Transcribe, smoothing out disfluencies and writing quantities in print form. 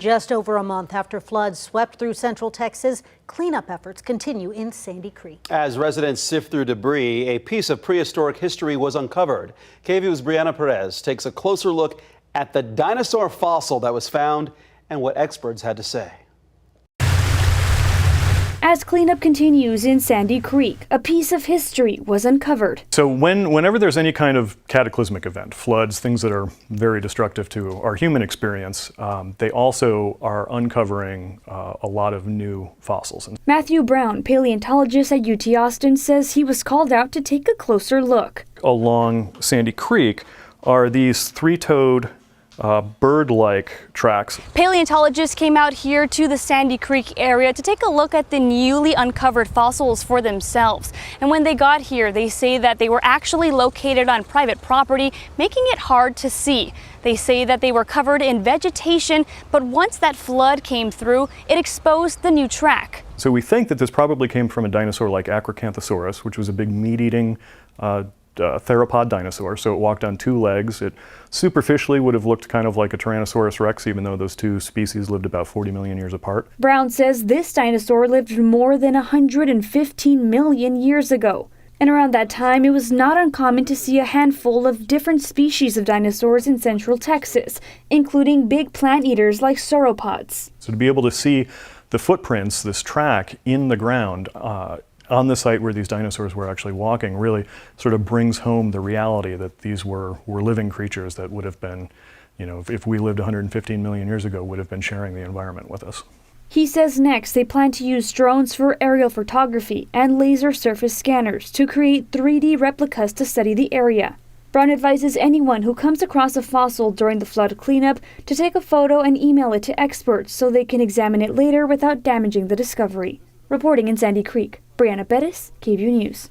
Just over a month after floods swept through central Texas, cleanup efforts continue in Sandy Creek. As residents sift through debris, a piece of prehistoric history was uncovered. KVUE's Brianna Perez takes a closer look at the dinosaur fossil that was found and what experts had to say. As cleanup continues in Sandy Creek, a piece of history was uncovered. So whenever there's any kind of cataclysmic event, floods, things that are very destructive to our human experience, they also are uncovering a lot of new fossils. Matthew Brown, paleontologist at UT Austin, says he was called out to take a closer look. Along Sandy Creek are these three-toed bird-like tracks. Paleontologists came out here to the Sandy Creek area to take a look at the newly uncovered fossils for themselves. And when they got here, they say that they were actually located on private property, making it hard to see. They say that they were covered in vegetation, but once that flood came through, it exposed the new track. So we think that this probably came from a dinosaur like Acrocanthosaurus, which was a big meat-eating theropod dinosaur, so it walked on two legs. It superficially would have looked kind of like a Tyrannosaurus rex, even though those two species lived about 40 million years apart. Brown says this dinosaur lived more than 115 million years ago. And around that time, it was not uncommon to see a handful of different species of dinosaurs in central Texas, including big plant eaters like sauropods. So to be able to see the footprints, this track in the ground, on the site where these dinosaurs were actually walking really sort of brings home the reality that these were living creatures that would have been, you know, if we lived 115 million years ago, would have been sharing the environment with us. He says next they plan to use drones for aerial photography and laser surface scanners to create 3D replicas to study the area. Brown advises anyone who comes across a fossil during the flood cleanup to take a photo and email it to experts so they can examine it later without damaging the discovery. Reporting in Sandy Creek, Brianna Perez, KVUE News.